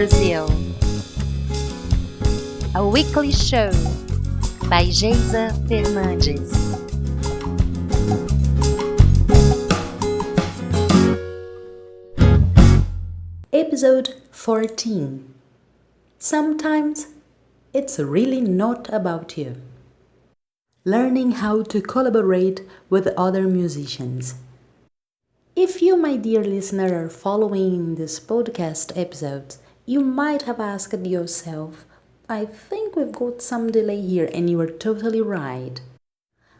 Brazil, a weekly show by Geisa Fernandes. Episode 14. Sometimes it's really not about you. Learning how to collaborate with other musicians. If you, my dear listener, are following this podcast episodes, you might have asked yourself, I think we've got some delay here, and you are totally right.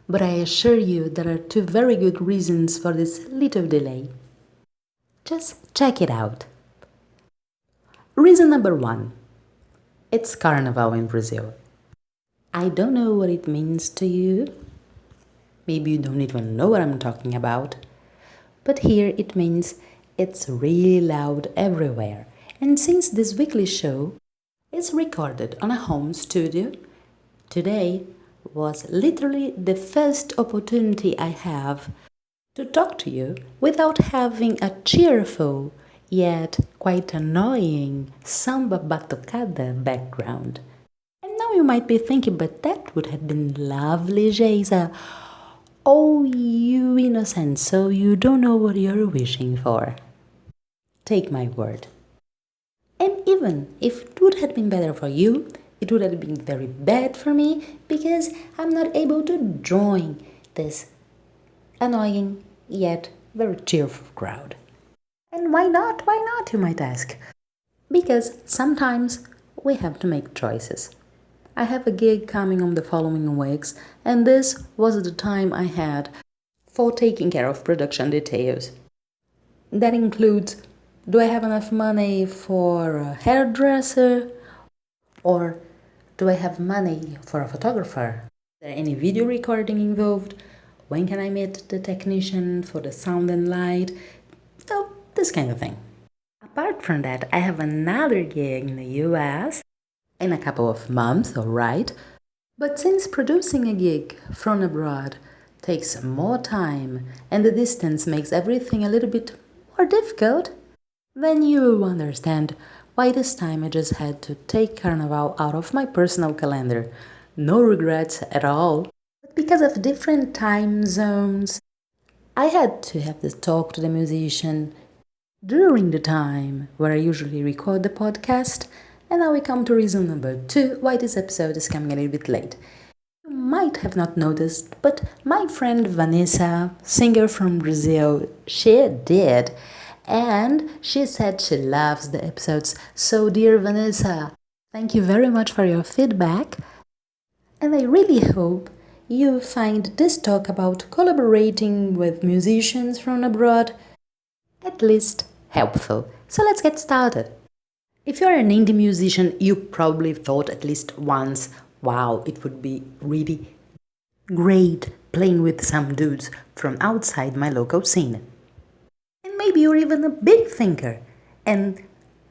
But I assure you there are two very good reasons for this little delay. Just check it out. Reason number 1. It's Carnival in Brazil. I don't know what it means to you. Maybe you don't even know what I'm talking about. But here it means it's really loud everywhere. And since this weekly show is recorded on a home studio, today was literally the first opportunity I have to talk to you without having a cheerful yet quite annoying samba batucada background. And now you might be thinking, but that would have been lovely, Geisa. Oh, you innocent, so you don't know what you're wishing for. Take my word. And even if it would have been better for you, it would have been very bad for me because I'm not able to join this annoying yet very cheerful crowd. And why not? Why not, you might ask? Because sometimes we have to make choices. I have a gig coming on the following weeks, and this was the time I had for taking care of production details. That includes, do I have enough money for a hairdresser? Or do I have money for a photographer? Is there any video recording involved? When can I meet the technician for the sound and light? So, this kind of thing. Apart from that, I have another gig in the US in a couple of months, alright? But since producing a gig from abroad takes more time and the distance makes everything a little bit more difficult, then you will understand why this time I just had to take Carnival out of my personal calendar. No regrets at all. But because of different time zones, I had to have this talk to the musician during the time where I usually record the podcast. And now we come to reason number 2 why this episode is coming a little bit late. You might have not noticed, but my friend Vanessa, singer from Brazil, she did. And she said she loves the episodes. So dear Vanessa, thank you very much for your feedback. And I really hope you find this talk about collaborating with musicians from abroad at least helpful. So let's get started. If you're an indie musician, you probably thought at least once, wow, it would be really great playing with some dudes from outside my local scene. And maybe you're even a big thinker. And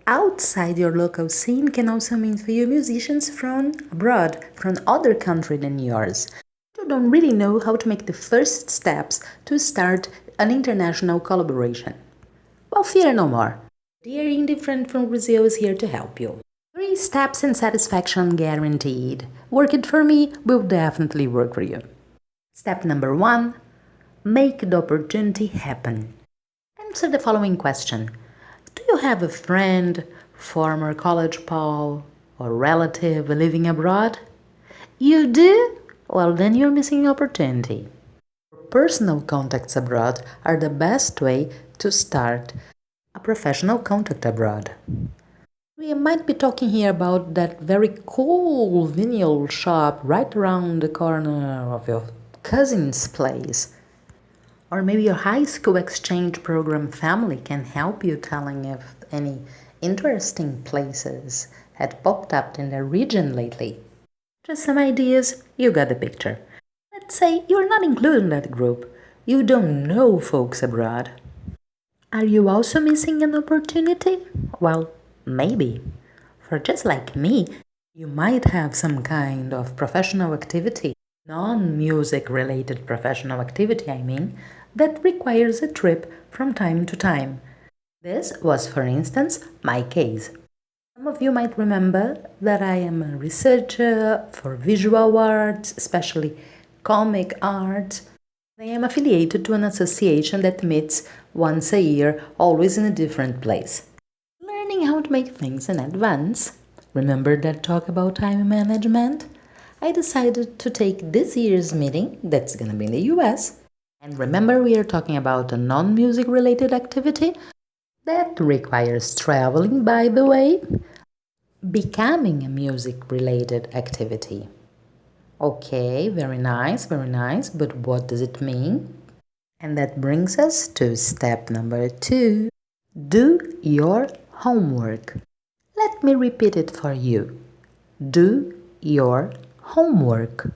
outside your local scene can also mean for you musicians from abroad, from other country than yours. You don't really know how to make the first steps to start an international collaboration. Well, fear no more. Dear Indie friend from Brazil is here to help you. 3 steps and satisfaction guaranteed. Work it for me, will definitely work for you. Step number 1. Make the opportunity happen. Answer the following question. Do you have a friend, former college pal, or relative living abroad? You do? Well, then you're missing opportunity. Personal contacts abroad are the best way to start a professional contact abroad. We might be talking here about that very cool vinyl shop right around the corner of your cousin's place. Or maybe your high school exchange program family can help you telling if any interesting places had popped up in the region lately. Just some ideas, you got the picture. Let's say you're not included in that group. You don't know folks abroad. Are you also missing an opportunity? Well, maybe. For just like me, you might have some kind of professional activity, non-music related professional activity, that requires a trip from time to time. This was, for instance, my case. Some of you might remember that I am a researcher for visual arts, especially comic art. I am affiliated to an association that meets once a year, always in a different place. Learning how to make things in advance. Remember that talk about time management? I decided to take this year's meeting, that's gonna be in the US. And remember, we are talking about a non-music related activity that requires traveling, by the way, becoming a music related activity. Okay, very nice, but what does it mean? And that brings us to step number 2. Do your homework. Let me repeat it for you. Do your homework.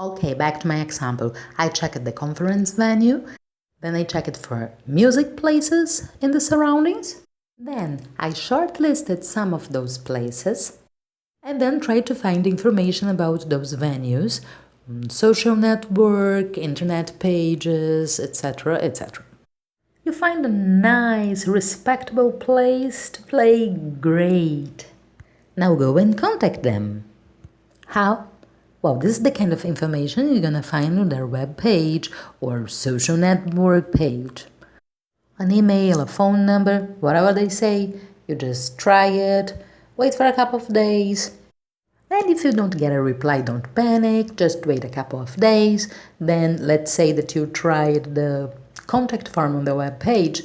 Okay, back to my example. I checked the conference venue, then I checked for music places in the surroundings. Then I shortlisted some of those places and then tried to find information about those venues, social network, internet pages, etc., etc. You find a nice, respectable place to play, great. Now go and contact them. How? Well, this is the kind of information you're gonna find on their web page or social network page. An email, a phone number, whatever they say, you just try it, wait for a couple of days. And if you don't get a reply, don't panic, just wait a couple of days. Then let's say that you tried the contact form on the web page.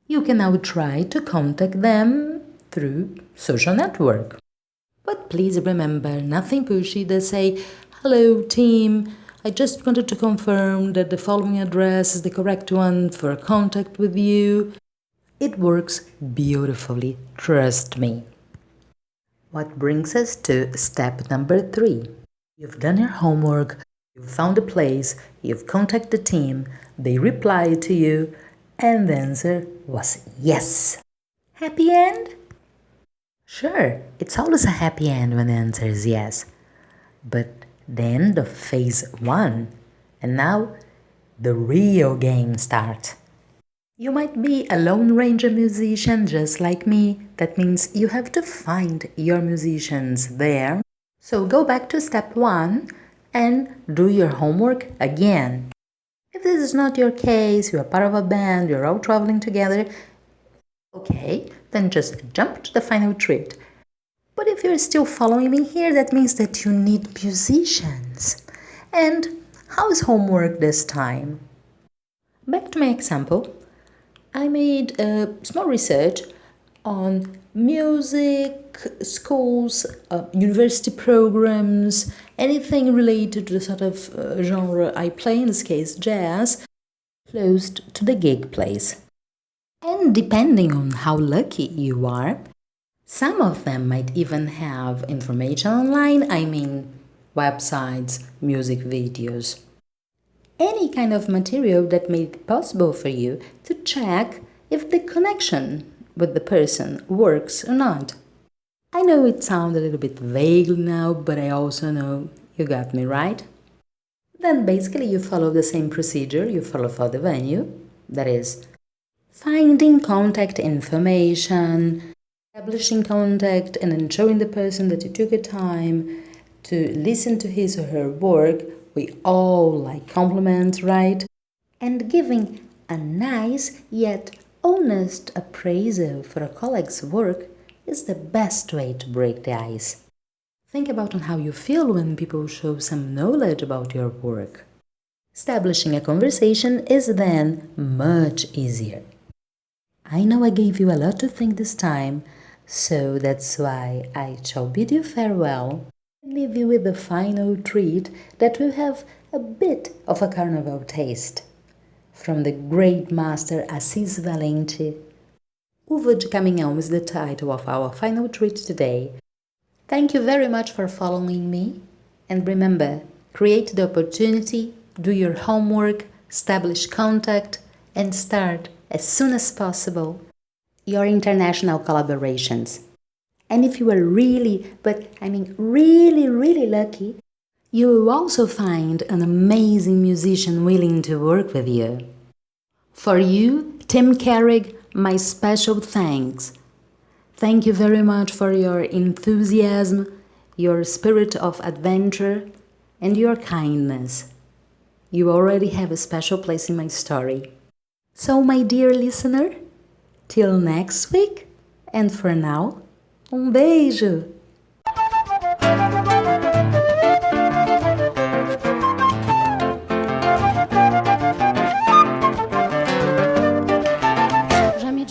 You can now try to contact them through social network. But please remember, nothing pushy. They say, hello team, I just wanted to confirm that the following address is the correct one for contact with you. It works beautifully, trust me. What brings us to step number 3. You've done your homework, you've found a place, you've contacted the team, they replied to you, and the answer was yes. Happy end? Sure, it's always a happy end when the answer is yes. But the end of phase 1, and now the real game starts. You might be a Lone Ranger musician just like me. That means you have to find your musicians there. So go back to step 1 and do your homework again. If this is not your case, you are part of a band, you're all traveling together, okay, then just jump to the final treat. But if you're still following me here, that means that you need musicians. And how is homework this time? Back to my example, I made a small research on music, schools, university programs, anything related to the sort of genre I play, in this case jazz, close to the gig place. And depending on how lucky you are, some of them might even have information online, I mean websites, music videos. Any kind of material that made it possible for you to check if the connection with the person works or not. I know it sounds a little bit vague now, but I also know you got me right. Then basically you follow the same procedure you follow for the venue, that is, finding contact information, establishing contact, and then showing the person that you took your time to listen to his or her work. We all like compliments, right? And giving a nice yet honest appraisal for a colleague's work is the best way to break the ice. Think about on how you feel when people show some knowledge about your work. Establishing a conversation is then much easier. I know I gave you a lot to think this time, so that's why I shall bid you farewell and leave you with the final treat that will have a bit of a carnival taste. From the great master Assis Valente, Uva de Caminhão is the title of our final treat today. Thank you very much for following me, and remember, create the opportunity, do your homework, establish contact, and start as soon as possible your international collaborations. And if you are really lucky, you will also find an amazing musician willing to work with you. For you, Tim Carrig, my special thanks. Thank you very much for your enthusiasm, your spirit of adventure, and your kindness. You already have a special place in my story. So, my dear listener, till next week, and for now, beijo!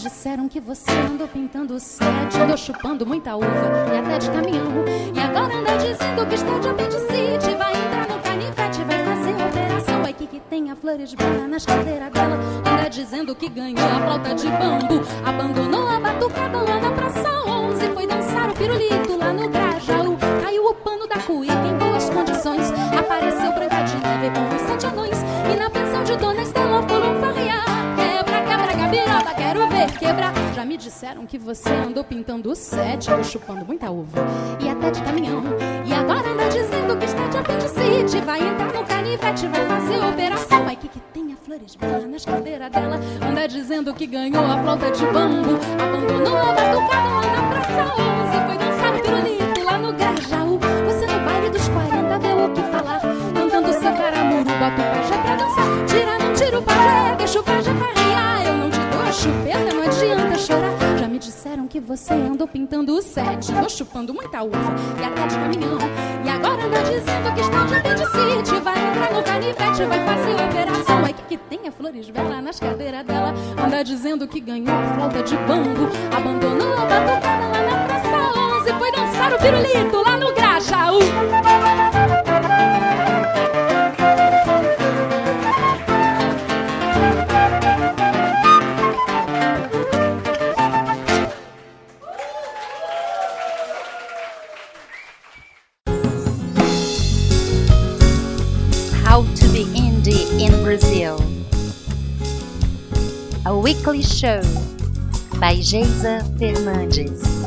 Disseram que você andou pintando o set, andou chupando muita uva e até de caminhão. E agora anda dizendo que está de apendicite, vai entrar no canivete, vai fazer operação. Ai, que tem a Flores Bela nas cadeiras dela. Anda dizendo que ganhou a flauta de bambu, abandonou a batucada lá na Praça 11, foi dançar o pirulito lá no Grajaú. Caiu o pano da cuíca em boas condições, apareceu Branca de Neve com os 7 anões. E na pensão de Dona Estela foram farrear. Quebra, gabiraba, quero ver quebrar. Já me disseram que você andou pintando o set, andou chupando muita uva e até de caminhão. E agora anda dizendo que está de apendicite, vai entrar no canivete, vai fazer operação. Ai, que tem a Flores Bela nas cadeiras dela. Anda dizendo que ganhou a flauta de bambu, abandonou a batucada lá na Praça 11, foi dançar o pirulito lá no Grajaú. Você no baile dos 40 deu o que falar, cantando seu caramuru, bota o pajé pra dançar. Tira, não tira o pajé, deixa o pajé farrear. Eu não te dou a chupeta, não adianta chorar. Já me disseram que você andou pintando o set, andou chupando muita uva e até de caminhão. E agora anda dizendo que está de apendicite, vai entrar no canivete, vai fazer operação. Ai, que tem a Flores Bela nas cadeiras dela. Anda dizendo que ganhou a flauta de bambu, abandonou a batucada lá na Praça 11, foi dançar o pirulito lá no Grajaú. How to be indie in Brazil. A weekly show by Geisa Fernandes.